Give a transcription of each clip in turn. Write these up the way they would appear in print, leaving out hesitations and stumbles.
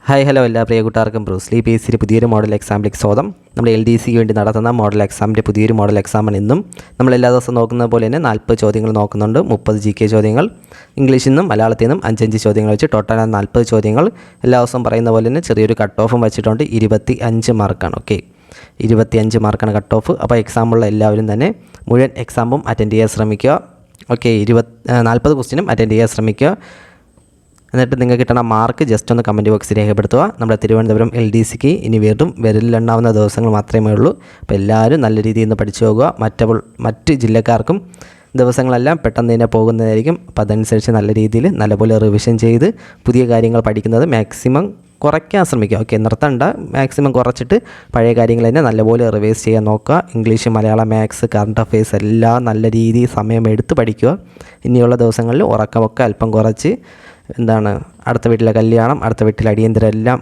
Hi hello എല്ലാ പ്രിയ കൂട്ടുകാർക്കും Bruce Lee PSCയുടെ പുതിയൊരു മോഡൽ എക്സാമിലേക്ക് സ്വാഗതം. നമ്മുടെ LDCക്ക് വേണ്ടി നടത്തുന്ന മോഡൽ എക്സാമിൻ്റെ പുതിയൊരു മോഡൽ എക്സാമാണ് ഇന്നും. നമ്മൾ എല്ലാ ദിവസവും നോക്കുന്ന പോലെ തന്നെ 40 ചോദ്യങ്ങൾ നോക്കുന്നുണ്ട്. 30 GK ചോദ്യങ്ങൾ, ഇംഗ്ലീഷിൽ നിന്നും മലയാളത്തിൽ നിന്നും 5 ചോദ്യങ്ങൾ വെച്ച് ടോട്ടൽ 40 ചോദ്യങ്ങൾ. എല്ലാ ദിവസവും പറയുന്ന പോലെ തന്നെ ചെറിയൊരു കട്ട് ഓഫും വെച്ചിട്ടുണ്ട്. 25 മാർക്കാണ്. ഓക്കെ, 25 മാർക്കാണ് കട്ട് ഓഫ്. അപ്പോൾ എക്സാമുള്ള എല്ലാവരും തന്നെ മുഴുവൻ എക്സാമും അറ്റൻഡ് ചെയ്യാൻ ശ്രമിക്കുക. ഓക്കെ, 40 ക്വസ്റ്റ്യനും അറ്റൻഡ് ചെയ്യാൻ ശ്രമിക്കുക. എന്നിട്ട് നിങ്ങൾക്ക് കിട്ടുന്ന മാർക്ക് ജസ്റ്റ് ഒന്ന് കമൻറ്റ് ബോക്സിൽ രേഖപ്പെടുത്തുക. നമ്മുടെ തിരുവനന്തപുരം LDCക്ക് ഇനി വീണ്ടും വിരലിലെണ്ണാവുന്ന ദിവസങ്ങൾ മാത്രമേ ഉള്ളൂ. അപ്പോൾ എല്ലാവരും നല്ല രീതിയിൽ നിന്ന് പഠിച്ചു പോകുക. മറ്റ് ജില്ലക്കാർക്കും ദിവസങ്ങളെല്ലാം പെട്ടെന്ന് തന്നെ പോകുന്നതായിരിക്കും. അപ്പോൾ അതനുസരിച്ച് നല്ല രീതിയിൽ നല്ലപോലെ റിവിഷൻ ചെയ്ത് പുതിയ കാര്യങ്ങൾ പഠിക്കുന്നത് മാക്സിമം കുറയ്ക്കാൻ ശ്രമിക്കുക. ഓക്കെ, നിർത്തണ്ട, മാക്സിമം കുറച്ചിട്ട് പഴയ കാര്യങ്ങൾ തന്നെ നല്ലപോലെ റിവൈസ് ചെയ്യാൻ നോക്കുക. English, Malayalam, maths, current affairs എല്ലാം നല്ല രീതിയിൽ സമയമെടുത്ത് പഠിക്കുക. ഇനിയുള്ള ദിവസങ്ങളിൽ ഉറക്കമൊക്കെ അല്പം കുറച്ച് അടുത്ത വീട്ടിലെ കല്യാണം, അടുത്ത വീട്ടിലെ അടിയന്തരം എല്ലാം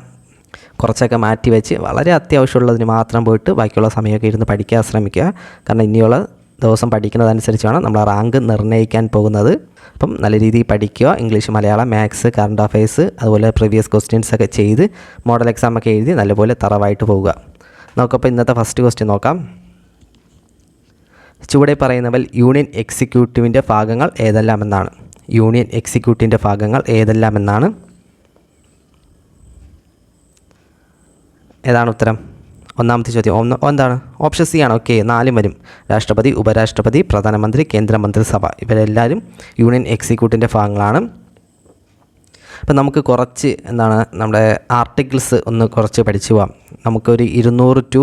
കുറച്ചൊക്കെ മാറ്റി വെച്ച് വളരെ അത്യാവശ്യമുള്ളതിന് മാത്രം പോയിട്ട് ബാക്കിയുള്ള സമയമൊക്കെ ഇരുന്ന് പഠിക്കാൻ ശ്രമിക്കുക. കാരണം ഇനിയുള്ള ദിവസം പഠിക്കുന്നതനുസരിച്ച് വേണം നമ്മൾ റാങ്ക് നിർണ്ണയിക്കാൻ പോകുന്നത്. അപ്പം നല്ല രീതിയിൽ പഠിക്കുക. English, Malayalam, maths, current affairs, അതുപോലെ പ്രീവിയസ് ക്വസ്റ്റ്യൻസ് ഒക്കെ ചെയ്ത് മോഡൽ എക്സാമൊക്കെ എഴുതി നല്ലപോലെ തറവായിട്ട് പോവുക. നമുക്കപ്പോൾ ഇന്നത്തെ ഫസ്റ്റ് ക്വസ്റ്റ്യൻ നോക്കാം. ചുവടെ പറയുന്നവൽ യൂണിയൻ എക്സിക്യൂട്ടീവിൻ്റെ ഭാഗങ്ങൾ ഏതെല്ലാമെന്നാണ്? യൂണിയൻ എക്സിക്യൂട്ടീവിൻ്റെ ഭാഗങ്ങൾ ഏതെല്ലാമെന്നാണ്? ഏതാണ് ഉത്തരം? ഒന്നാമത്തെ ചോദ്യം എന്താണ്? ഓപ്ഷൻ സി ആണ്. ഓക്കെ, 4 വരും. രാഷ്ട്രപതി, ഉപരാഷ്ട്രപതി, പ്രധാനമന്ത്രി, കേന്ദ്രമന്ത്രിസഭ, ഇവരെല്ലാവരും യൂണിയൻ എക്സിക്യൂട്ടീവിൻ്റെ ഭാഗങ്ങളാണ്. അപ്പം നമുക്ക് കുറച്ച് നമ്മുടെ ആർട്ടിക്കിൾസ് ഒന്ന് കുറച്ച് പഠിച്ചു പോവാം. നമുക്കൊരു 200 to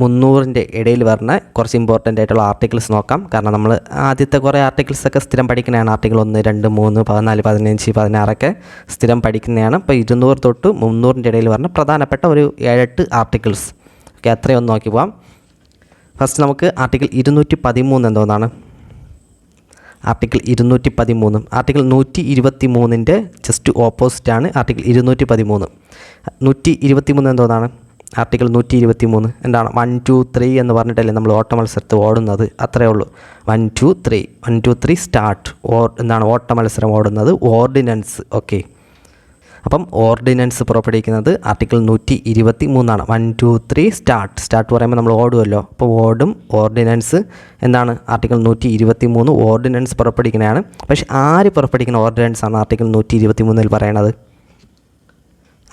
300 ഇടയിൽ വരുന്ന കുറച്ച് ഇമ്പോർട്ടൻ്റ് ആയിട്ടുള്ള ആർട്ടിക്കിൾസ് നോക്കാം. കാരണം നമ്മൾ ആദ്യത്തെ കുറേ ആർട്ടിക്കിൾസൊക്കെ സ്ഥിരം പഠിക്കുന്നതാണ്. ആർട്ടിക്കിൾ 1, 2, 3, 14, 15, 16 സ്ഥിരം പഠിക്കുന്നതാണ്. അപ്പോൾ 200 തൊട്ട് 300 ഇടയിൽ വരുന്ന പ്രധാനപ്പെട്ട ഒരു 7-8 ആർട്ടിക്കിൾസ്. ഓക്കെ, അത്രയൊന്ന് നോക്കി പോവാം. ഫസ്റ്റ് നമുക്ക് ആർട്ടിക്കിൾ 213 എന്തോന്നാണ്? ആർട്ടിക്കിൾ 213. ആർട്ടിക്കിൾ 123 ജസ്റ്റ് ഓപ്പോസിറ്റാണ് ആർട്ടിക്കിൾ 213. 123 എന്തോന്നാണ്? ആർട്ടിക്കിൾ 123 എന്താണ്? 1, 2, 3 എന്ന് പറഞ്ഞിട്ടല്ലേ നമ്മൾ ഓട്ട മത്സരത്തിൽ ഓടുന്നത്? അത്രയേ ഉള്ളൂ. 1, 2, 3 സ്റ്റാർട്ട്. ഓട്ട മത്സരം ഓടുന്നത് ഓർഡിനൻസ്. ഓക്കെ, അപ്പം ഓർഡിനൻസ് പുറപ്പെടുവിക്കുന്നത് ആർട്ടിക്കിൾ 123. 1, 2, 3 സ്റ്റാർട്ട് പറയുമ്പോൾ നമ്മൾ ഓടുമല്ലോ. അപ്പോൾ ഓടും ഓർഡിനൻസ് ആർട്ടിക്കിൾ 123 ഓർഡിനൻസ് പുറപ്പെടുവിക്കുന്നതാണ്. പക്ഷേ ആര് പുറപ്പെടുവിക്കുന്ന ഓർഡിനൻസാണ് ആർട്ടിക്കിൾ 123 പറയണത്?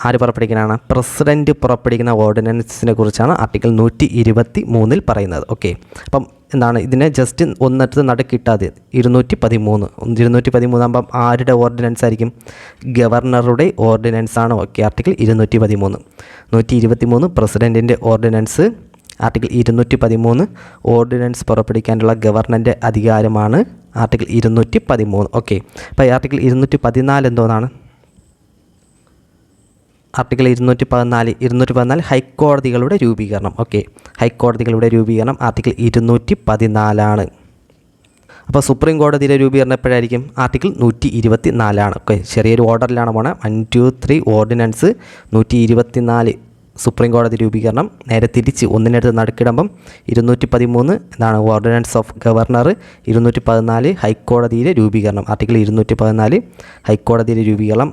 ആര് പുറപ്പെടുവിക്കാനാണ്? പ്രസിഡൻറ്റ് പുറപ്പെടുവിക്കുന്ന ഓർഡിനൻസിനെ കുറിച്ചാണ് ആർട്ടിക്കിൾ 123 പറയുന്നത്. ഓക്കെ, അപ്പം ഇതിനെ ജസ്റ്റ് ഒന്നെടുത്ത് നടുക്കിട്ടാതെ 213 ആകുമ്പം ആരുടെ ഓർഡിനൻസ് ആയിരിക്കും? ഗവർണറുടെ ഓർഡിനൻസാണ്. ഓക്കെ, ആർട്ടിക്കിൾ 223 പ്രസിഡൻറ്റിൻ്റെ ഓർഡിനൻസ്. ആർട്ടിക്കിൾ 213 ഓർഡിനൻസ് പുറപ്പെടുവിക്കാനുള്ള ഗവർണറിൻ്റെ അധികാരമാണ് ആർട്ടിക്കിൾ 213. ഓക്കെ, അപ്പോൾ ആർട്ടിക്കിൾ 214 എന്തോന്നാണ്? ആർട്ടിക്കിൾ 214 ഹൈക്കോടതികളുടെ രൂപീകരണം. ഓക്കെ, ഹൈക്കോടതികളുടെ രൂപീകരണം ആർട്ടിക്കിൾ 214. അപ്പോൾ സുപ്രീം കോടതിയുടെ രൂപീകരണം എപ്പോഴായിരിക്കും? ആർട്ടിക്കിൾ 124. ഓക്കെ, ചെറിയൊരു ഓർഡറിലാണ് പോണത്. 1, 2, 3 ഓർഡിനൻസ്, 124 സുപ്രീം കോടതി രൂപീകരണം. നേരെ തിരിച്ച് ഒന്നിനടുത്ത് നടുക്കിടുമ്പം 213 ഓർഡിനൻസ് ഓഫ് ഗവർണർ, 214 ഹൈക്കോടതിയുടെ രൂപീകരണം. ആർട്ടിക്കിൾ 214 ഹൈക്കോടതിയുടെ രൂപീകരണം.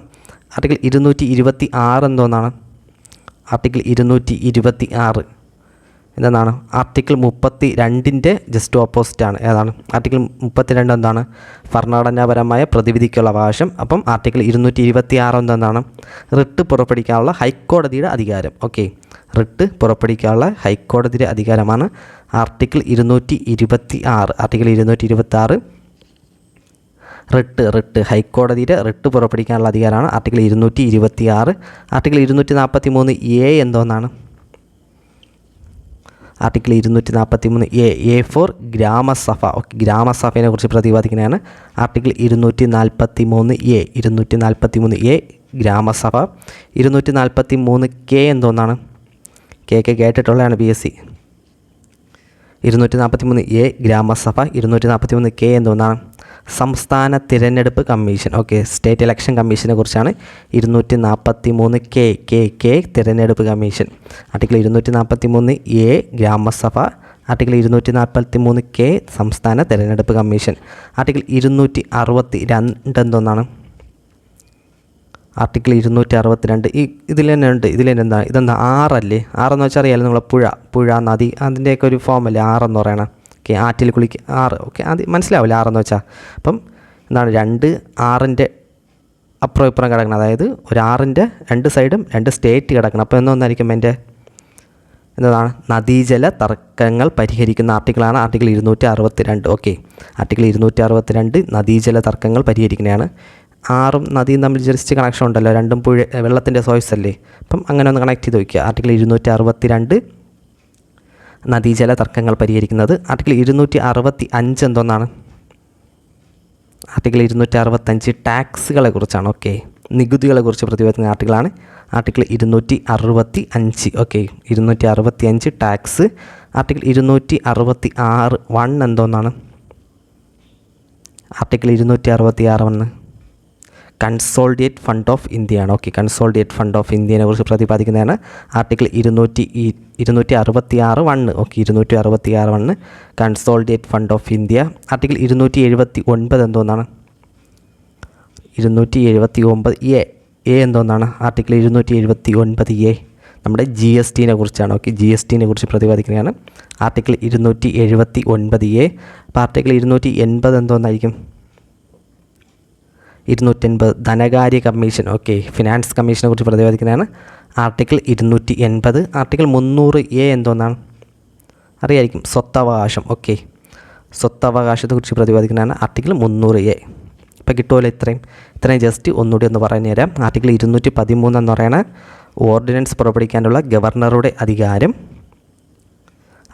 ആർട്ടിക്കിൾ 226 എന്തോന്നാണ്? ആർട്ടിക്കിൾ 226 എന്താണ്? ആർട്ടിക്കിൾ 32 ജസ്റ്റ് ഓപ്പോസിറ്റാണ്. ഏതാണ്? ആർട്ടിക്കിൾ 32 എന്താണ്? ഭരണഘടനാപരമായ പ്രതിവിധിക്കുള്ള അവകാശം. അപ്പം ആർട്ടിക്കിൾ 226 എന്താണ്? റിട്ട് പുറപ്പെടുവിക്കാനുള്ള ഹൈക്കോടതിയുടെ അധികാരം. ഓക്കെ, റിട്ട് പുറപ്പെടുവിക്കാനുള്ള ഹൈക്കോടതിയുടെ അധികാരമാണ് ആർട്ടിക്കിൾ 226. ആർട്ടിക്കിൾ 226 റിട്ട് ഹൈക്കോടതിയുടെ റിട്ട് പുറപ്പെടുവിക്കാനുള്ള അധികാരമാണ് ആർട്ടിക്കിൾ 226. ആർട്ടിക്കിൾ 243 എന്തോന്നാണ്? Article 243 for gram sabha. ഓക്കെ, ഗ്രാമസഭയെ കുറിച്ച് പ്രതിപാദിക്കുന്നതാണ് ആർട്ടിക്കിൾ 243 ഗ്രാമസഭ. 243 എന്തോന്നാണ്? കേട്ടിട്ടുള്ളതാണ് PSC. 243 ഗ്രാമസഭ. 243 എന്തോന്നാണ്? സംസ്ഥാന തിരഞ്ഞെടുപ്പ് കമ്മീഷൻ. ഓക്കെ, സ്റ്റേറ്റ് ഇലക്ഷൻ കമ്മീഷനെ കുറിച്ചാണ് 243 തിരഞ്ഞെടുപ്പ് കമ്മീഷൻ. ആർട്ടിക്കിൾ 243 ഗ്രാമസഭ. ആർട്ടിക്കിൾ 243 സംസ്ഥാന തിരഞ്ഞെടുപ്പ് കമ്മീഷൻ. ആർട്ടിക്കിൾ 262 എന്തോന്നാണ്? ആർട്ടിക്കിൾ 262 ഇതിൽ തന്നെ ഉണ്ട്. ഇതെന്താ ആറല്ലേ? ആറെന്ന് വെച്ചാൽ അറിയാമല്ലോ നമ്മളെ പുഴ നദി അതിൻ്റെയൊക്കെ ഒരു ഫോമല്ലേ ആറെന്ന് പറയണം. ഓക്കെ, ആറ്റിൽ കുളിക്കുക ആറ്. ഓക്കെ, അത് മനസ്സിലാവില്ല ആറെന്ന് വെച്ചാൽ. അപ്പം എന്താണ് 2 ആറിൻ്റെ അപ്പുറം ഇപ്പുറം കിടക്കണം. അതായത് ഒരു ആറിൻ്റെ 2 സൈഡും 2 സ്റ്റേറ്റ് കിടക്കണം. അപ്പോൾ എന്നൊന്നായിരിക്കും എൻ്റെ എന്താണ് നദീജല തർക്കങ്ങൾ പരിഹരിക്കുന്ന ആർട്ടിക്കിളാണ് ആർട്ടിക്കിൾ 262. ഓക്കെ, ആർട്ടിക്കിൾ 262 നദീജല തർക്കങ്ങൾ പരിഹരിക്കുന്നതാണ്. ആറും നദിയും തമ്മിൽ ജസ്റ്റ് കണക്ഷൻ ഉണ്ടല്ലോ, രണ്ടും വെള്ളത്തിൻ്റെ സോഴ്സ് അല്ലേ. അപ്പം അങ്ങനെ ഒന്ന് കണക്ട് ചെയ്ത് വയ്ക്കുക. ആർട്ടിക്കിൾ 262 നദീജല തർക്കങ്ങൾ പരിഹരിക്കുന്നത്. ആർട്ടിക്കിൾ 265 എന്തോന്നാണ്? ആർട്ടിക്കിൾ 265 ടാക്സുകളെ കുറിച്ചാണ്. ഓക്കെ, നികുതികളെ കുറിച്ച് പ്രതിപാദിക്കുന്ന ആർട്ടിക്കിളാണ് ആർട്ടിക്കിൾ 265. Okay, 265 tax. ആർട്ടിക്കിൾ 266 എന്തോന്നാണ്? ആർട്ടിക്കിൾ 266 കൺസോളിഡേറ്റ് ഫണ്ട് ഓഫ് ഇന്ത്യയാണ്. ഓക്കെ, കൺസോളിഡേറ്റ് ഫണ്ട് ഓഫ് ഇന്ത്യനെ കുറിച്ച് പ്രതിപാദിക്കുന്നതാണ് article 266 okay, 266 consolidate fund of India. Article 279 എന്തോന്നാണ്? 279 എ എന്തോന്നാണ്? ആർട്ടിക്കിൾ 279 നമ്മുടെ GST കുറിച്ചാണ്. ഓക്കെ, GST കുറിച്ച് പ്രതിപാദിക്കുന്നതാണ് ആർട്ടിക്കിൾ 279 അപ്പോൾ ആർട്ടിക്കിൾ 280 എന്തോന്നായിരിക്കും? 280 ധനകാര്യ കമ്മീഷൻ. ഓക്കെ, ഫിനാൻസ് കമ്മീഷനെ കുറിച്ച് പ്രതിപാദിക്കുന്നതാണ് ആർട്ടിക്കിൾ 280. ആർട്ടിക്കിൾ 300 എന്തോന്നാണ്? അറിയായിരിക്കും, സ്വത്തവകാശം. ഓക്കെ, സ്വത്തവകാശത്തെക്കുറിച്ച് പ്രതിപാദിക്കുന്നതാണ് ആർട്ടിക്കിൾ 300 ഇപ്പോൾ കിട്ടുമല്ലോ. ഇത്രയും ജസ്റ്റ് ഒന്നുകൂടി ഒന്ന് പറഞ്ഞു തരാം. ആർട്ടിക്കിൾ 213 എന്ന് പറയുന്ന ഓർഡിനൻസ് പുറപ്പെടുവിക്കാനുള്ള ഗവർണറുടെ അധികാരം.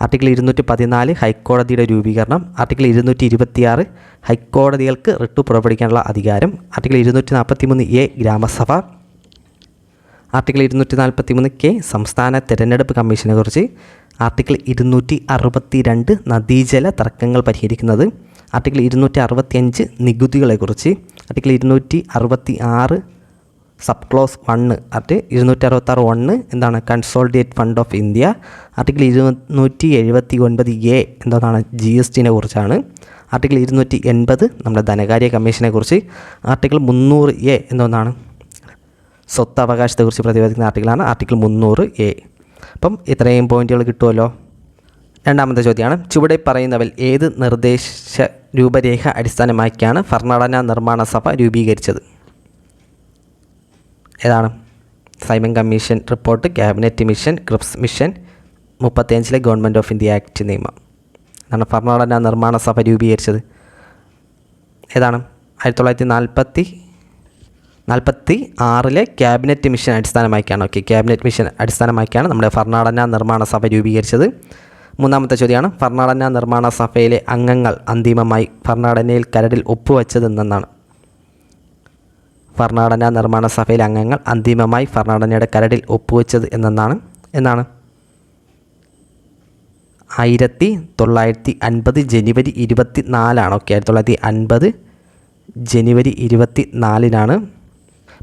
ആർട്ടിക്കിൾ 214 ഹൈക്കോടതിയുടെ രൂപീകരണം. ആർട്ടിക്കിൾ 226 ഹൈക്കോടതികൾക്ക് റിട്ട് പുറപ്പെടുവിക്കാനുള്ള അധികാരം. ആർട്ടിക്കിൾ 243 ഗ്രാമസഭ. ആർട്ടിക്കിൾ 243 സംസ്ഥാന തെരഞ്ഞെടുപ്പ് കമ്മീഷനെ കുറിച്ച്. ആർട്ടിക്കിൾ 262 നദീജല തർക്കങ്ങൾ പരിഹരിക്കുന്നത്. ആർട്ടിക്കിൾ 265 നികുതികളെക്കുറിച്ച്. ആർട്ടിക്കിൾ 266 സബ് ക്ലോസ് 1 266 എന്താണ്? Consolidate fund of India. Article 279 എന്താണ്? GST കുറിച്ചാണ്. ആർട്ടിക്കിൾ 280 നമ്മുടെ ധനകാര്യ കമ്മീഷനെ കുറിച്ച്. ആർട്ടിക്കിൾ 300 എന്താണ്? സ്വത്തവകാശത്തെക്കുറിച്ച് പ്രതിപാദിക്കുന്ന ആർട്ടിക്കിളാണ് ആർട്ടിക്കിൾ 300 അപ്പം ഇത്രയും പോയിന്റുകൾ കിട്ടുമല്ലോ. രണ്ടാമത്തെ ചോദ്യമാണ്, ചുവടെ പറയുന്നവൽ ഏത് നിർദ്ദേശ രൂപരേഖ അടിസ്ഥാനമാക്കിയാണ് ഭരണഘടനാ നിർമ്മാണ സഭ രൂപീകരിച്ചത്? ഏതാണ്? Simon commission report, cabinet mission, Cripps mission, 35 government of India act നിയമം. എന്നാണ് ഭരണഘടനാ നിർമ്മാണ സഭ രൂപീകരിച്ചത്. ഏതാണ്? 1946 ക്യാബിനറ്റ് മിഷൻ അടിസ്ഥാനമാക്കിയാണ്. ഓക്കെ, ക്യാബിനറ്റ് മിഷൻ അടിസ്ഥാനമാക്കിയാണ് നമ്മുടെ ഭരണഘടനാ നിർമ്മാണ സഭ രൂപീകരിച്ചത്. മൂന്നാമത്തെ ചോദ്യമാണ്, ഭരണഘടനാ നിർമ്മാണ സഭയിലെ അംഗങ്ങൾ അന്തിമമായി ഭരണഘടനയിൽ കരടിൽ ഒപ്പുവെച്ചതെന്നാണ്? ഭരണഘടനാ നിർമ്മാണ സഭയിലെ അംഗങ്ങൾ അന്തിമമായി ഭരണഘടനയുടെ കരടിൽ ഒപ്പുവെച്ചത് എന്നാണ് 1950 ജനുവരി 24. ഓക്കെ, 1950 ജനുവരി 24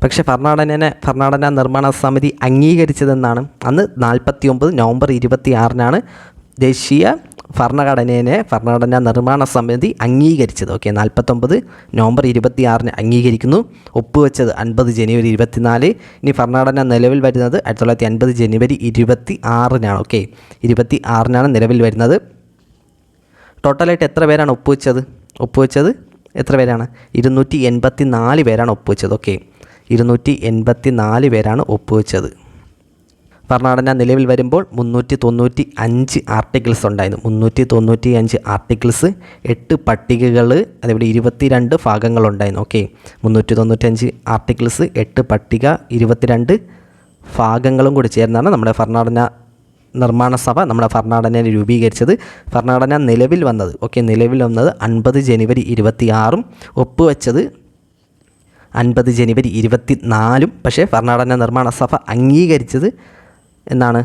പക്ഷേ ഭരണഘടനാ നിർമ്മാണ സമിതി അംഗീകരിച്ചതെന്നാണ്? അന്ന് 49 നവംബർ 26 ദേശീയ ഭരണഘടനാ നിർമ്മാണ സമിതി അംഗീകരിച്ചത്. ഓക്കെ, 49 നവംബർ 26 അംഗീകരിക്കുന്നു. ഒപ്പുവെച്ചത് 50 ജനുവരി 24. ഇനി ഭരണഘടന നിലവിൽ വരുന്നത് 1950 ജനുവരി 26. ഓക്കെ, 26 നിലവിൽ വരുന്നത്. ടോട്ടലായിട്ട് എത്ര പേരാണ് ഒപ്പുവെച്ചത് എത്ര പേരാണ്? 284 പേരാണ് ഒപ്പുവെച്ചത്. ഓക്കെ, 284 പേരാണ് ഒപ്പുവെച്ചത്. ഭരണഘടന നിലവിൽ വരുമ്പോൾ 395 ആർട്ടിക്കിൾസ് ഉണ്ടായിരുന്നു. 395 ആർട്ടിക്കിൾസ്, 8 പട്ടികകൾ, അതേപോലെ 22 ഭാഗങ്ങളുണ്ടായിരുന്നു. ഓക്കെ, 395 ആർട്ടിക്കിൾസ്, 8 പട്ടിക, 22 ഭാഗങ്ങളും കൂടി ചേർന്നാണ് നമ്മുടെ ഭരണഘടന നിർമ്മാണ സഭ നമ്മുടെ ഭരണഘടനയെ രൂപീകരിച്ചത്. ഭരണഘടന നിലവിൽ വന്നത് 50 ജനുവരി 26, ഒപ്പുവെച്ചത് 50 ജനുവരി 24. പക്ഷേ ഭരണഘടന നിർമ്മാണ സഭ അംഗീകരിച്ചത് എന്നാണ്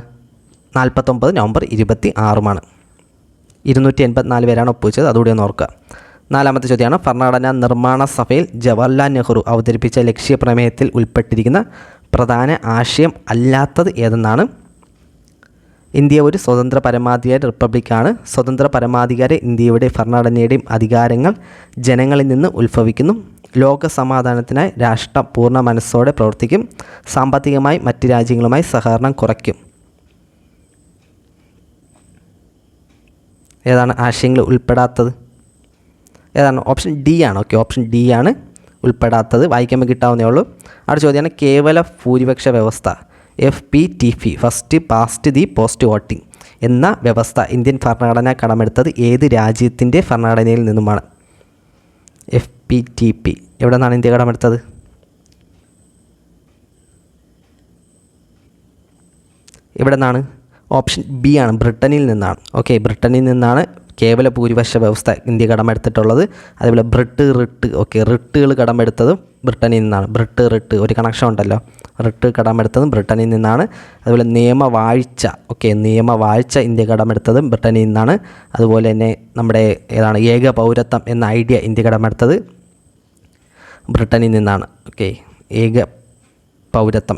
49 നവംബർ 26. 284 പേരാണ് ഒപ്പുവെച്ചത്, അതുകൂടി ഒന്ന് ഓർക്കുക. നാലാമത്തെ ചോദ്യമാണ്, ഭരണഘടനാ നിർമ്മാണ സഭയിൽ ജവഹർലാൽ നെഹ്റു അവതരിപ്പിച്ച ലക്ഷ്യപ്രമേയത്തിൽ ഉൾപ്പെട്ടിരിക്കുന്ന പ്രധാന ആശയം അല്ലാത്തത് ഏതെന്നാണ്? ഇന്ത്യ ഒരു സ്വതന്ത്ര പരമാധികാര റിപ്പബ്ലിക്കാണ്. സ്വതന്ത്ര പരമാധികാര ഇന്ത്യയുടെ ഭരണഘടനയുടെയും അധികാരങ്ങൾ ജനങ്ങളിൽ നിന്ന് ഉത്ഭവിക്കുന്നു. ലോക സമാധാനത്തിനായി രാഷ്ട്രം പൂർണ്ണ മനസ്സോടെ പ്രവർത്തിക്കും. സാമ്പത്തികമായി മറ്റ് രാജ്യങ്ങളുമായി സഹകരണം കുറയ്ക്കും. ഏതാണ് ആശയങ്ങൾ ഉൾപ്പെടാത്തത്? ഏതാണ്? ഓപ്ഷൻ ഡി ആണ്. ഓക്കെ, ഓപ്ഷൻ ഡി ആണ് ഉൾപ്പെടാത്തത്. വായിക്കുമ്പോൾ കിട്ടാവുന്നേ ഉള്ളൂ. അടുത്ത ചോദ്യമാണ് കേവല ഭൂരിപക്ഷ വ്യവസ്ഥ FPTP first past the post voting എന്ന വ്യവസ്ഥ ഇന്ത്യൻ ഭരണഘടന കടമെടുത്തത് ഏത് രാജ്യത്തിൻ്റെ ഭരണഘടനയിൽ നിന്നുമാണ്? FPTP എവിടെ നിന്നാണ് ഇന്ത്യ കടമെടുത്തത്? എവിടെ നിന്നാണ്? ഓപ്ഷൻ ബി ആണ്, ബ്രിട്ടനിൽ നിന്നാണ്. ഓക്കെ, ബ്രിട്ടനിൽ നിന്നാണ് കേവല ഭൂരിപക്ഷ വ്യവസ്ഥ ഇന്ത്യ കടമെടുത്തിട്ടുള്ളത്. അതേപോലെ റിട്ട് ഓക്കെ, റിട്ടുകൾ കടമെടുത്തതും ബ്രിട്ടനിൽ നിന്നാണ്. റിട്ട് ഒരു കണക്ഷൻ ഉണ്ടല്ലോ, റിട്ട് കടമെടുത്തതും ബ്രിട്ടനിൽ നിന്നാണ്. അതുപോലെ നിയമവാഴ്ച ഓക്കെ, നിയമവാഴ്ച ഇന്ത്യ കടമെടുത്തതും ബ്രിട്ടനിൽ നിന്നാണ്. അതുപോലെ തന്നെ നമ്മുടെ ഏതാണ് ഏക പൗരത്വം എന്ന ഐഡിയ ഇന്ത്യ കടമെടുത്തത് ബ്രിട്ടനിൽ നിന്നാണ്. ഓക്കെ, ഏക പൗരത്വം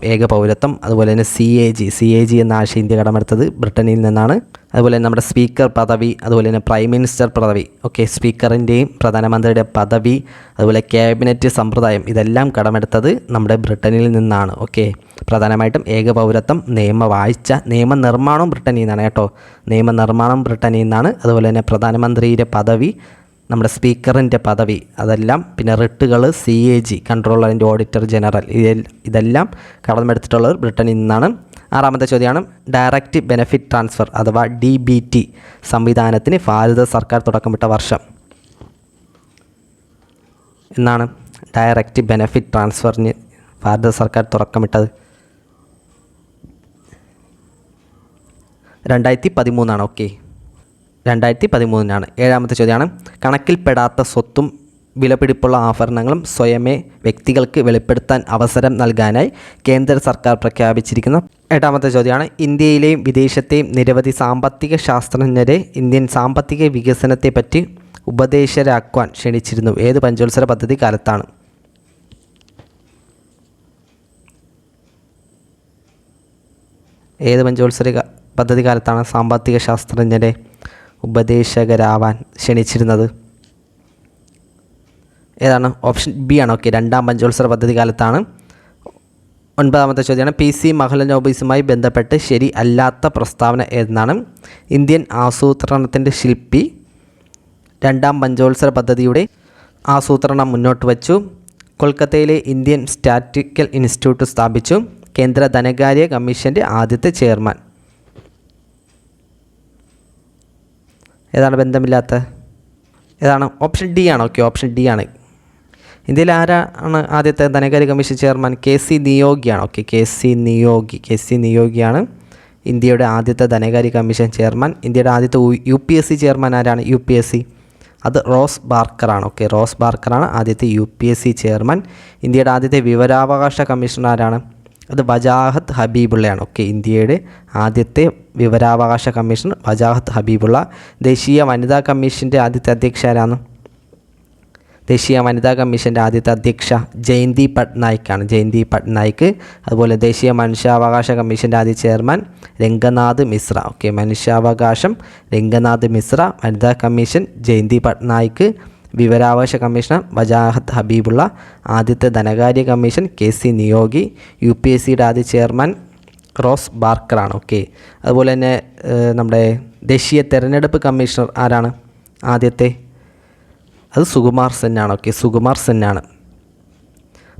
അതുപോലെ തന്നെ CAG എന്ന ആശയം ഇന്ത്യ കടമെടുത്തത് ബ്രിട്ടനിൽ നിന്നാണ്. അതുപോലെ തന്നെ നമ്മുടെ സ്പീക്കർ പദവി, അതുപോലെ തന്നെ പ്രൈം മിനിസ്റ്റർ പദവി ഓക്കെ, സ്പീക്കറിൻ്റെയും പ്രധാനമന്ത്രിയുടെ പദവി, അതുപോലെ ക്യാബിനറ്റ് സമ്പ്രദായം ഇതെല്ലാം കടമെടുത്തത് നമ്മുടെ ബ്രിട്ടനിൽ നിന്നാണ്. ഓക്കെ, പ്രധാനമായിട്ടും ഏക പൗരത്വം, നിയമവാഴ്ച, നിയമനിർമ്മാണം ബ്രിട്ടനിൽ നിന്നാണ് കേട്ടോ, നിയമനിർമ്മാണം ബ്രിട്ടനിൽ നിന്നാണ്. അതുപോലെ തന്നെ പ്രധാനമന്ത്രിയുടെ പദവി, നമ്മുടെ സ്പീക്കറിൻ്റെ പദവി അതെല്ലാം, പിന്നെ റിട്ടുകൾ, CAG controller and auditor general ഇതെല്ലാം കടമെടുത്തിട്ടുള്ളത് ബ്രിട്ടനിൽ നിന്നാണ്. ആറാമത്തെ ചോദ്യമാണ് ഡയറക്റ്റ് ബെനഫിറ്റ് ട്രാൻസ്ഫർ അഥവാ DBT സംവിധാനത്തിന് ഭാരത സർക്കാർ തുടക്കമിട്ട വർഷം എന്നാണ്? ഡയറക്റ്റ് ബെനഫിറ്റ് ട്രാൻസ്ഫറിന് ഭാരത സർക്കാർ തുടക്കമിട്ടത് 2013. ഓക്കെ, 2013. ഏഴാമത്തെ ചോദ്യമാണ് കണക്കിൽപ്പെടാത്ത സ്വത്തും വിലപിടിപ്പുള്ള ആഭരണങ്ങളും സ്വയമേ വ്യക്തികൾക്ക് വെളിപ്പെടുത്താൻ അവസരം നൽകാനായി കേന്ദ്ര സർക്കാർ പ്രഖ്യാപിച്ചിരിക്കുന്ന. എട്ടാമത്തെ ചോദ്യമാണ് ഇന്ത്യയിലെയും വിദേശത്തെയും നിരവധി സാമ്പത്തിക ശാസ്ത്രജ്ഞരെ ഇന്ത്യൻ സാമ്പത്തിക വികസനത്തെപ്പറ്റി ഉപദേശകരാക്കുവാൻ ക്ഷണിച്ചിരുന്നു. ഏത് പഞ്ചവത്സര പദ്ധതി കാലത്താണ്? ഏത് പഞ്ചവത്സര പദ്ധതി കാലത്താണ് സാമ്പത്തിക ശാസ്ത്രജ്ഞരെ ഉപദേശകരാവാൻ ക്ഷണിച്ചിരുന്നത്? ഏതാണ്? ഓപ്ഷൻ ബി ആണ്. ഓക്കെ, രണ്ടാം പഞ്ചവത്സര പദ്ധതി കാലത്താണ്. ഒൻപതാമത്തെ ചോദ്യമാണ് PC മഹലനോബിസുമായി ബന്ധപ്പെട്ട് ശരി അല്ലാത്ത പ്രസ്താവന എന്നാണ്? ഇന്ത്യൻ ആസൂത്രണത്തിൻ്റെ ശില്പി രണ്ടാം പഞ്ചവത്സര പദ്ധതിയുടെ ആസൂത്രണം മുന്നോട്ട് വച്ചു. കൊൽക്കത്തയിലെ ഇന്ത്യൻ സ്റ്റാറ്റിസ്റ്റിക്കൽ ഇൻസ്റ്റിറ്റ്യൂട്ട് സ്ഥാപിച്ചു. കേന്ദ്ര ധനകാര്യ കമ്മീഷൻ്റെ ആദ്യത്തെ ചെയർമാൻ ഏതാണ്? ബന്ധമില്ലാത്ത ഏതാണ്? ഓപ്ഷൻ ഡി ആണ്. ഓക്കെ, ഓപ്ഷൻ ഡി ആണ്. ഇന്ത്യയിൽ ആരാണ് ആദ്യത്തെ ധനകാര്യ കമ്മീഷൻ ചെയർമാൻ? KC നിയോഗിയാണ്. ഓക്കെ, KC നിയോഗിയാണ് ഇന്ത്യയുടെ ആദ്യത്തെ ധനകാര്യ കമ്മീഷൻ ചെയർമാൻ. ഇന്ത്യയുടെ ആദ്യത്തെ UPSC ചെയർമാൻ ആരാണ്? UPSC അത് റോസ് ബാർക്കറാണ്. ഓക്കെ, റോസ് ബാർക്കറാണ് ആദ്യത്തെ UPSC ചെയർമാൻ. ഇന്ത്യയുടെ ആദ്യത്തെ വിവരാവകാശ കമ്മീഷണർ ആരാണ്? അത് വജാഹത്ത് ഹബീബുള്ളയാണ്. ഓക്കെ, ഇന്ത്യയുടെ ആദ്യത്തെ വിവരാവകാശ കമ്മീഷണർ വജാഹത്ത് ഹബീബുള്ള. ദേശീയ വനിതാ കമ്മീഷൻ്റെ ആദ്യത്തെ അധ്യക്ഷ ആരാണ്? ദേശീയ വനിതാ കമ്മീഷൻ്റെ ആദ്യത്തെ അധ്യക്ഷ ജയന്തി പട്നായിക്കാണ്. ജയന്തി പട്നായിക്ക്. അതുപോലെ ദേശീയ മനുഷ്യാവകാശ കമ്മീഷൻ്റെ ആദ്യ ചെയർമാൻ രംഗനാഥ് മിശ്ര. ഓക്കെ, മനുഷ്യാവകാശം രംഗനാഥ് മിശ്ര. വനിതാ കമ്മീഷൻ ജയന്തി പട്നായിക്ക്. വിവരാവകാശ കമ്മീഷണർ വജാഹത്ത് ഹബീബുള്ള. ആദ്യത്തെ ധനകാര്യ കമ്മീഷൻ KC നിയോഗി. UPSCയുടെ ആദ്യ ചെയർമാൻ റോസ് ബാർക്കറാണ്. ഓക്കെ, അതുപോലെ തന്നെ നമ്മുടെ ദേശീയ തെരഞ്ഞെടുപ്പ് കമ്മീഷണർ ആരാണ് ആദ്യത്തെ? അത് സുകുമാർ സെന്നാണ്. ഓക്കെ, സുകുമാർ സെന്നാണ്.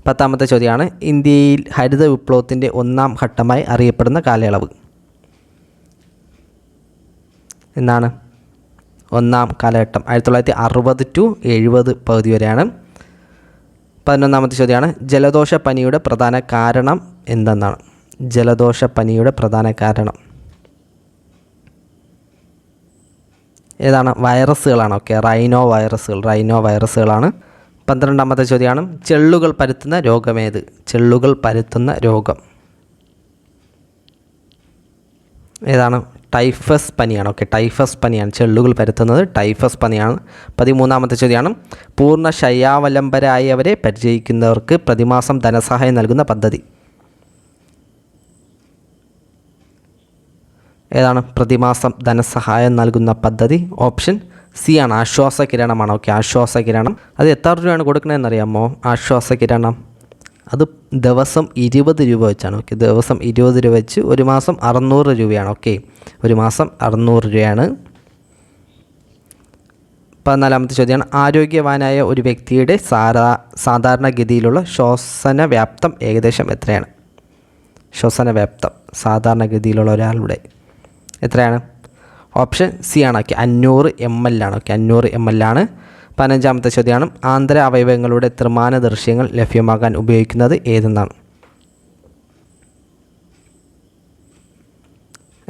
പത്താമത്തെ ചോദ്യമാണ് ഇന്ത്യയിൽ ഹരിത വിപ്ലവത്തിൻ്റെ ഒന്നാം ഘട്ടമായി അറിയപ്പെടുന്ന കാലയളവ് എന്നാണ്? ഒന്നാം കാലഘട്ടം 1960 to 70 പകുതി വരെയാണ്. 11ാമത്തെ ചോദ്യമാണ് ജലദോഷപ്പനിയുടെ പ്രധാന കാരണം എന്തെന്നാണ്? ജലദോഷപ്പനിയുടെ പ്രധാന കാരണം ഏതാണ്? വൈറസുകളാണ്. Okay, rhino വൈറസുകളാണ്. 12ാമത്തെ ചോദ്യമാണ് ചെള്ളുകൾ പരത്തുന്ന രോഗമേത്? ചെള്ളുകൾ പരത്തുന്ന രോഗം ഏതാണ്? ടൈഫസ് പനിയാണ്. ഓക്കെ, ടൈഫസ് പനിയാണ് ചെള്ളുകൾ പരത്തുന്നത്. ടൈഫസ് പനിയാണ്. 13ാമത്തെ ചോദ്യമാണ് പൂർണ്ണ ശയ്യാവലംബരായവരെ പരിചരിക്കുന്നവർക്ക് പ്രതിമാസം ധനസഹായം നൽകുന്ന പദ്ധതി ഏതാണ്? പ്രതിമാസം ധനസഹായം നൽകുന്ന പദ്ധതി ഓപ്ഷൻ സി ആണ്, ആശ്വാസ കിരണമാണ്. ഓക്കെ, ആശ്വാസ കിരണം. അത് എത്ര രൂപയാണ് കൊടുക്കണതെന്ന് അറിയാമോ? ആശ്വാസ കിരണം അത് ദിവസം 20 രൂപ വെച്ചാണ്. ഓക്കെ, ദിവസം 20 രൂപ വെച്ച് ഒരു മാസം 600 രൂപയാണ്. ഓക്കെ, ഒരു മാസം 600 രൂപയാണ്. 14ാമത്തെ ചോദ്യമാണ്, ആരോഗ്യവാനായ ഒരു വ്യക്തിയുടെ സാധാരണഗതിയിലുള്ള ശ്വസന വ്യാപ്തം ഏകദേശം എത്രയാണ്? ശ്വസന വ്യാപ്തം സാധാരണഗതിയിലുള്ള ഒരാളുടെ എത്രയാണ്? ഓപ്ഷൻ സി ആണ്. ഓക്കെ, 500 ml ആണ്. ഓക്കെ, 500 ml ആണ്. 15ാമത്തെ ചോദ്യമാണ്, ആന്തര അവയവങ്ങളുടെ ത്രിമാന ദൃശ്യങ്ങൾ ലഭ്യമാകാൻ ഉപയോഗിക്കുന്നത് ഏതെന്നാണ്?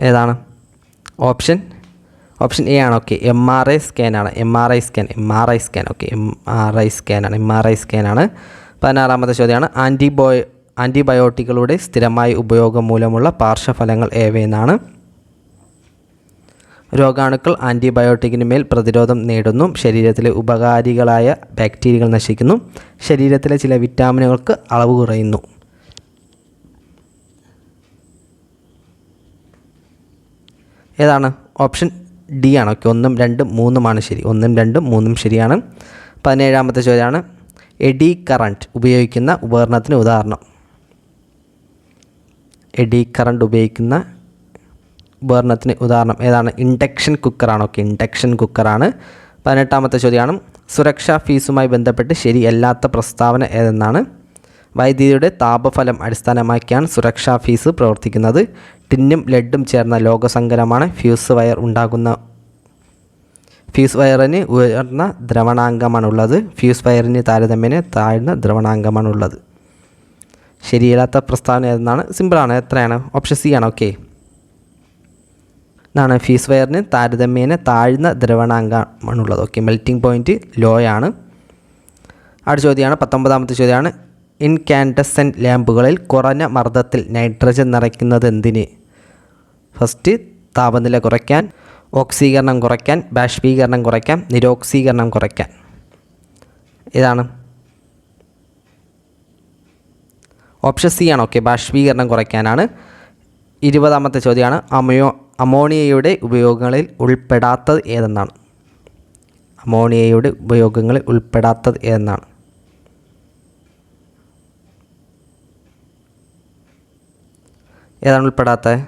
ഏതാണ്? ഓപ്ഷൻ എ ആണ്. Okay, MRI സ്കാനാണ്. MRI scan. Okay, MRI സ്കാനാണ്. 16ാമത്തെ ചോദ്യമാണ്, ആൻറ്റിബയോട്ടിക്കുകളുടെ സ്ഥിരമായ ഉപയോഗം മൂലമുള്ള പാർശ്വഫലങ്ങൾ ഏവയെന്നാണ്? രോഗാണുക്കൾ ആൻറ്റിബയോട്ടിക്കിന് മേൽ പ്രതിരോധം നേടുന്നു, ശരീരത്തിലെ ഉപകാരികളായ ബാക്ടീരിയകൾ നശിക്കുന്നു, ശരീരത്തിലെ ചില വിറ്റാമിനുകൾക്ക് അളവ് കുറയുന്നു. ഏതാണ്? ഓപ്ഷൻ ഡി ആണ്. ഓക്കെ, 1, 2, 3 ശരി. 1, 2, 3 ശരിയാണ്. 17ാമത്തെ ചോദ്യമാണ്, എഡി കറണ്ട് ഉപയോഗിക്കുന്ന ഉപകരണത്തിന് ഉദാഹരണം? എഡി കറണ്ട് ഉപയോഗിക്കുന്ന ഉപകരണത്തിന് ഉദാഹരണം ഏതാണ്? ഇൻഡക്ഷൻ കുക്കറാണ്. ഓക്കെ, ഇൻഡക്ഷൻ കുക്കറാണ്. 18ാമത്തെ ചോദ്യമാണ്, സുരക്ഷാ ഫീസുമായി ബന്ധപ്പെട്ട് ശരിയല്ലാത്ത പ്രസ്താവന ഏതെന്നാണ്? വൈദ്യുതിയുടെ താപഫലം അടിസ്ഥാനമാക്കിയാണ് സുരക്ഷാ ഫീസ് പ്രവർത്തിക്കുന്നത്. ടിന്നും ലെഡും ചേർന്ന ലോകസങ്കരമാണ്. ഫ്യൂസ് വയറിന് ഉയർന്ന ദ്രവണാങ്കമാണുള്ളത്. ഫ്യൂസ് വയറിന് താരതമ്യേന താഴ്ന്ന ദ്രവണാങ്കമാണുള്ളത്. ശരിയല്ലാത്ത പ്രസ്താവന ഏതെന്നാണ്? സിമ്പിളാണ്. എത്രയാണ്? ഓപ്ഷൻ സി ആണ്. ഓക്കെ, ഇതാണ് ഫ്യൂസ് വയറിന് താരതമ്യേന താഴ്ന്ന ദ്രവണാങ്കമാണുള്ളത്. ഓക്കെ, മെൽറ്റിംഗ് പോയിൻറ്റ് ലോ ആണ്. അടുത്ത ചോദ്യമാണ്, 19ാമത്തെ ചോദ്യമാണ്, ഇൻകാൻഡസെൻറ്റ് ലാമ്പുകളിൽ കുറഞ്ഞ മർദ്ദത്തിൽ നൈട്രജൻ നിറയ്ക്കുന്നത് എന്തിന്? ഫസ്റ്റ്, താപനില കുറയ്ക്കാൻ, ഓക്സീകരണം കുറയ്ക്കാൻ, ബാഷ്പീകരണം കുറയ്ക്കാൻ, നിരോക്സീകരണം കുറയ്ക്കാൻ. ഏതാണ്? ഓപ്ഷൻ സി ആണ്. ഓക്കെ, ബാഷ്പീകരണം കുറയ്ക്കാനാണ്. 20ാമത്തെ ചോദ്യമാണ്, അമോണിയയുടെ ഉപയോഗങ്ങളിൽ ഉൾപ്പെടാത്തത് ഏതെന്നാണ്? അമോണിയയുടെ ഉപയോഗങ്ങളിൽ ഉൾപ്പെടാത്തത് ഏതെന്നാണ്? ഏതാണ് ഉൾപ്പെടാത്തത്?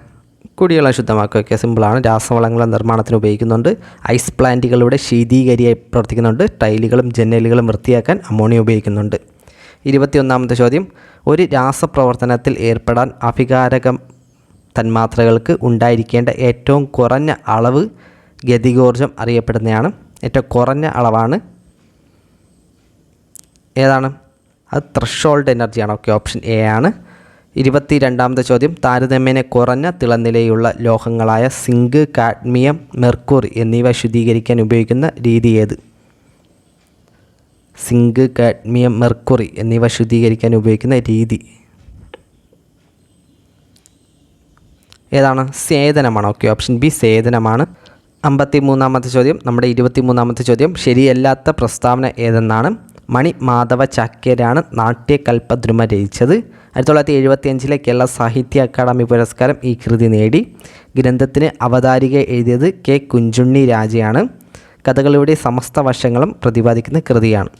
കുടിവെള്ളം ശുദ്ധമാക്കുക. ഓക്കെ, സിമ്പിളാണ്. രാസവളങ്ങളുടെ നിർമ്മാണത്തിന് ഉപയോഗിക്കുന്നുണ്ട്. ഐസ് പ്ലാന്റുകളുടെ ശീതീകരിയായി പ്രവർത്തിക്കുന്നുണ്ട്. ടൈലുകളും ജനലുകളും വൃത്തിയാക്കാൻ അമോണിയ ഉപയോഗിക്കുന്നുണ്ട്. 21ാമത്തെ ചോദ്യം, ഒരു രാസപ്രവർത്തനത്തിൽ ഏർപ്പെടാൻ അഭികാരകം തന്മാത്രകൾക്ക് ഉണ്ടായിരിക്കേണ്ട ഏറ്റവും കുറഞ്ഞ അളവ് ഗതികോർജം അറിയപ്പെടുന്നതാണ്. ഏറ്റവും കുറഞ്ഞ അളവാണ് ഏതാണ്? അത് ത്രഷോൾഡ് എനർജിയാണ്. ഓക്കെ, ഓപ്ഷൻ എ ആണ്. 22ാമത്തെ ചോദ്യം, താരതമ്യേന കുറഞ്ഞ തിളനിലയുള്ള ലോഹങ്ങളായ സിങ്ക്, കാഡ്മിയം, മെർക്കുറി എന്നിവ ശുദ്ധീകരിക്കാൻ ഉപയോഗിക്കുന്ന രീതി ഏത്? സിങ്ക്, കാഡ്മിയം, മെർക്കുറി എന്നിവ ശുദ്ധീകരിക്കാൻ ഉപയോഗിക്കുന്ന രീതി ഏതാണ്? സേദനമാണ്. ഓക്കെ, ഓപ്ഷൻ ബി സേദനമാണ്. 53ാമത്തെ ചോദ്യം, നമ്മുടെ 23ാമത്തെ ചോദ്യം, ശരിയല്ലാത്ത പ്രസ്താവന ഏതെന്നാണ്? മണി മാധവ ചാക്യാരാണ് നാട്യകൽപദ്രുമ രചിച്ചത്. 1975 കേരള സാഹിത്യ അക്കാദമി പുരസ്കാരം ഈ കൃതി നേടി. ഗ്രന്ഥത്തിന് അവതാരിക എഴുതിയത് കെ കുഞ്ചുണ്ണി രാജയാണ്. കഥകളിയുടെ സമസ്ത വശങ്ങളും പ്രതിപാദിക്കുന്ന കൃതിയാണ്.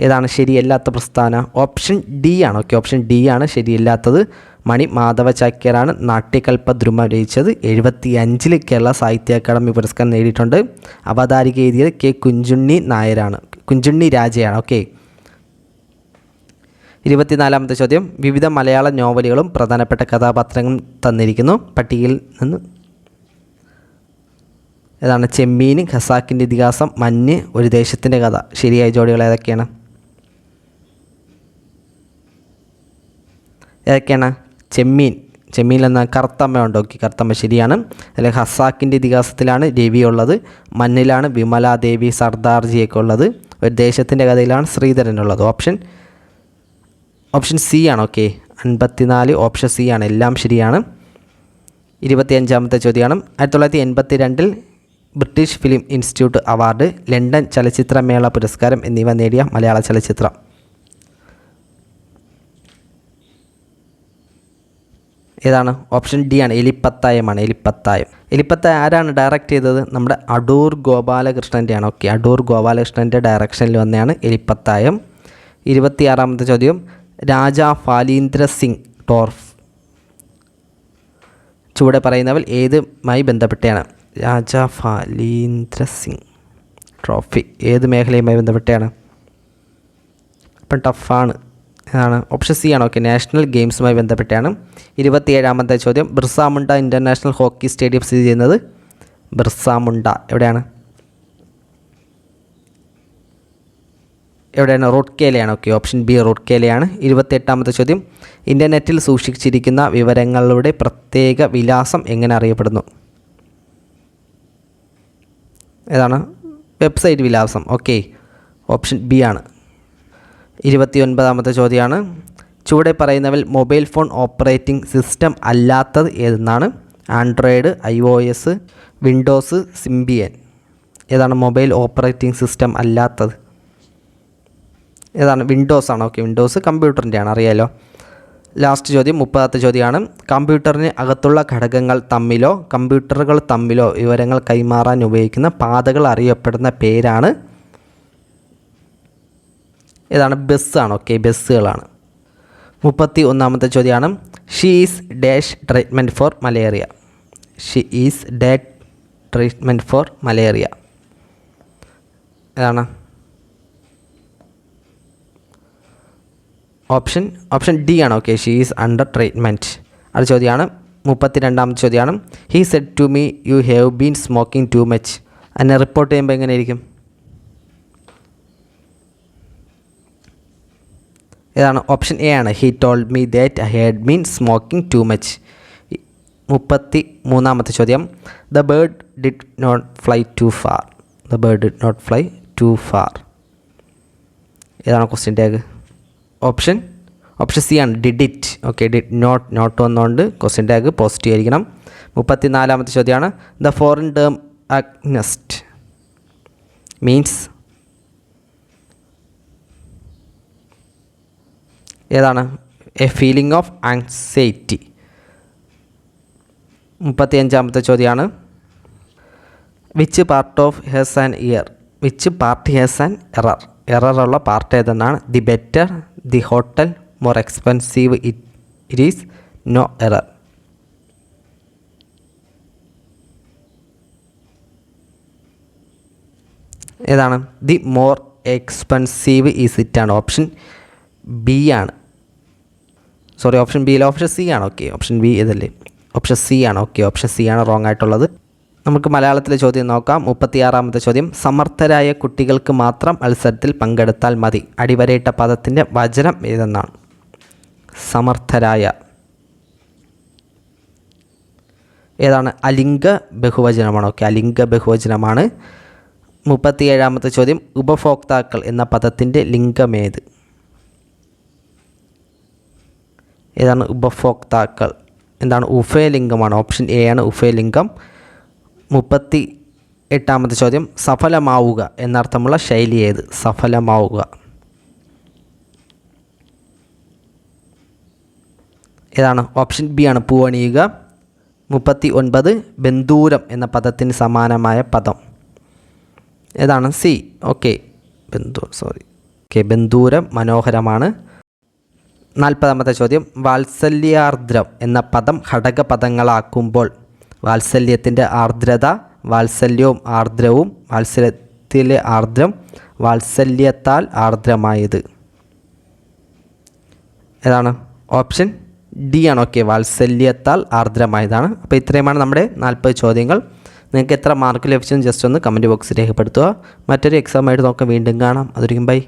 ഏതാണ് ശരിയല്ലാത്ത പ്രസ്താവന? ഓപ്ഷൻ ഡി ആണ്. ഓക്കെ, ഓപ്ഷൻ ഡി ആണ് ശരിയല്ലാത്തത്. മണി മാധവ ചാക്യാരാണ് നാട്യകൽപദ്രുമ രചിച്ചത്. 1975 കേരള സാഹിത്യ അക്കാദമി പുരസ്കാരം നേടിയിട്ടുണ്ട്. അവതാരിക എഴുതിയത് കെ കുഞ്ചുണ്ണി രാജയാണ്. ഓക്കെ, 24ാമത്തെ ചോദ്യം, വിവിധ മലയാള നോവലുകളും പ്രധാനപ്പെട്ട കഥാപാത്രങ്ങളും തന്നിരിക്കുന്നു. പട്ടികയിൽ നിന്ന് ഏതാണ്? ചെമ്മീൻ, ഖസാക്കിൻ്റെ ഇതിഹാസം, മഞ്ഞ്, ഒരു ദേശത്തിൻ്റെ കഥ. ശരിയായ ജോഡികൾ ഏതൊക്കെയാണ്? ചെമ്മീനിലെന്ന കറുത്തമ്മയുണ്ട്. ഓക്കെ, കറുത്തമ്മ ശരിയാണ്. അതിൽ ഖസാക്കിൻ്റെ ഇതിഹാസത്തിലാണ് രവി ഉള്ളത്. മഞ്ഞിലാണ് വിമലാദേവി സർദാർജിയൊക്കെ ഉള്ളത്. ഒരു ദേശത്തിൻ്റെ കഥയിലാണ് ശ്രീധരനുള്ളത്. ഓപ്ഷൻ സി ആണ്. ഓക്കെ, 54 ഓപ്ഷൻ സി ആണ്. എല്ലാം ശരിയാണ്. 25ാമത്തെ ചോദ്യമാണ്, 1982 British film institute award, London ചലച്ചിത്രമേള പുരസ്കാരം എന്നിവ നേടിയ മലയാള ചലച്ചിത്രം ഏതാണ്? ഓപ്ഷൻ ഡി ആണ്, എലിപ്പത്തായമാണ്. എലിപ്പത്തായം ആരാണ് ഡയറക്റ്റ് ചെയ്തത്? നമ്മുടെ അടൂർ ഗോപാലകൃഷ്ണൻ്റെയാണ്. ഓക്കെ, അടൂർ ഗോപാലകൃഷ്ണൻ്റെ ഡയറക്ഷനിൽ വന്നതാണ് എലിപ്പത്തായം. 26ാമത്തെ ചോദ്യം, രാജാ ഫാലീന്ദ്ര സിംഗ് ടോർഫ് ചുവടെ പറയുന്നവൽ ഏതുമായി ബന്ധപ്പെട്ടാണ്? രാജാ ഫാലീന്ദ്ര സിംഗ് ട്രോഫി ഏത് മേഖലയുമായി ബന്ധപ്പെട്ടാണ്? അപ്പം ടഫാണ്. ആണ് ഓപ്ഷൻ സി ആണ്. ഓക്കെ, നാഷണൽ ഗെയിംസുമായി ബന്ധപ്പെട്ടാണ്. 27ാമത്തെ ചോദ്യം, Birsa Munda international hockey stadium സ്ഥിതി ചെയ്യുന്നത്? ബിർസ മുണ്ട എവിടെയാണ്? റൂർക്കേലയാണ്. ഓക്കെ, ഓപ്ഷൻ ബി റൂർക്കേലയാണ്. 28ാമത്തെ ചോദ്യം, ഇൻ്റർനെറ്റിൽ സൂക്ഷിച്ചിരിക്കുന്ന വിവരങ്ങളുടെ പ്രത്യേക വിലാസം എങ്ങനെ അറിയപ്പെടുന്നു? ഏതാണ്? വെബ്സൈറ്റ് വിലാസം. ഓക്കെ, ഓപ്ഷൻ ബി ആണ്. 29ാമത്തെ ചോദ്യമാണ്, ചുവടെ പറയുന്നവൽ മൊബൈൽ ഫോൺ ഓപ്പറേറ്റിംഗ് സിസ്റ്റം അല്ലാത്തത് ഏതെന്നാണ്? Android, iOS, Windows, Symbian. ഏതാണ് മൊബൈൽ ഓപ്പറേറ്റിംഗ് സിസ്റ്റം അല്ലാത്തത്? ഏതാണ്? വിൻഡോസ് ആണ്. ഓക്കെ, വിൻഡോസ് കമ്പ്യൂട്ടറിൻ്റെ ആണ്, അറിയാലോ. ലാസ്റ്റ് ചോദ്യം, 30ാമത്തെ ചോദ്യമാണ്, കമ്പ്യൂട്ടറിന് അകത്തുള്ള ഘടകങ്ങൾ തമ്മിലോ കമ്പ്യൂട്ടറുകൾ തമ്മിലോ വിവരങ്ങൾ കൈമാറാൻ ഉപയോഗിക്കുന്ന പാതകൾ അറിയപ്പെടുന്ന പേരാണ്? ഏതാണ്? ബസ്സാണ്. ഓക്കെ, ബസ്സുകളാണ്. 31ാമത്തെ ചോദ്യമാണ്, she is dash treatment for malaria. She is dash treatment for malaria. ഏതാണ്? ഓപ്ഷൻ ഡി ആണ്. Okay, she is under treatment. അടുത്ത ചോദ്യമാണ് 32ാമത്തെ ചോദ്യമാണ്, he said to me you have been smoking too much. അതിനെ റിപ്പോർട്ട് ചെയ്യുമ്പോൾ എങ്ങനെയായിരിക്കും? ഏതാണ്? ഓപ്ഷൻ എ ആണ്, he told me that I had been smoking too much. 33ാമത്തെ ചോദ്യം, the bird did not fly too far. The bird did not fly too far. ഏതാണ് question tag? Option C ആണ്, did it. Okay, did not വന്നുകൊണ്ട് question tag positive ആയിരിക്കണം. 34ാമത്തെ ചോദ്യമാണ്, the foreign term angst means? ഏതാണ്? A feeling of anxiety. 35ാമത്തെ ചോദ്യമാണ്, which part of has an error? Which part has an error? എററുള്ള part ഏതെന്നാണ്? The better, the hotel, more expensive, it is no error. ഏതാണ്? The more expensive is it ആണ്. Option B ആണ്. Sorry, option B അല്ല, option C ആണ്. Okay, option B ഇതല്ലേ? Option C ആണ്. Okay, option C ആണ് wrong ആയിട്ടുള്ളത്. നമുക്ക് മലയാളത്തിലെ ചോദ്യം നോക്കാം. 36ാമത്തെ ചോദ്യം, സമർത്ഥരായ കുട്ടികൾക്ക് മാത്രം മത്സരത്തിൽ പങ്കെടുത്താൽ മതി. അടിവരയിട്ട പദത്തിൻ്റെ വചനം ഏതെന്നാണ്? സമർത്ഥരായ ഏതാണ്? അലിംഗ ബഹുവചനമാണ്. ഓക്കെ, അലിംഗ ബഹുവചനമാണ്. 37ാമത്തെ ചോദ്യം, ഉപഭോക്താക്കൾ എന്ന പദത്തിൻ്റെ ലിംഗമേത്? ഏതാണ് ഉപഭോക്താക്കൾ? എന്താണ്? ഉഭയലിംഗമാണ്. ഓപ്ഷൻ എ ആണ്, ഉഭയലിംഗം. 38ാമത്തെ ചോദ്യം, സഫലമാവുക എന്നർത്ഥമുള്ള ശൈലി ഏത്? സഫലമാവുക. ഏതാണ്? ഓപ്ഷൻ ബി ആണ്, പൂവണിയുക. 39, ബന്ധൂരം എന്ന പദത്തിന് സമാനമായ പദം ഏതാണ്? സി. ഓക്കെ, ബന്ധൂരം മനോഹരമാണ്. 40ാമത്തെ ചോദ്യം, വാത്സല്യാർദ്രം എന്ന പദം ഘടകപദങ്ങളാക്കുമ്പോൾ വാത്സല്യത്തിൻ്റെ ആർദ്രത, വാത്സല്യവും ആർദ്രവും, വാത്സല്യത്തിലെ ആർദ്രം, വാത്സല്യത്താൽ ആർദ്രമായത്. ഏതാണ്? ഓപ്ഷൻ ഡി ആണ്. ഓക്കെ, വാത്സല്യത്താൽ ആർദ്രമായതാണ്. അപ്പോൾ ഇത്രയുമാണ് നമ്മുടെ 40 ചോദ്യങ്ങൾ. നിങ്ങൾക്ക് എത്ര മാർക്ക് ലഭിച്ചെന്ന് ജസ്റ്റ് ഒന്ന് കമൻറ്റ് ബോക്സിൽ രേഖപ്പെടുത്തുക. മറ്റൊരു എക്സാമായിട്ട് നമുക്ക് വീണ്ടും കാണാം. അതൊരിക്കും ബൈ.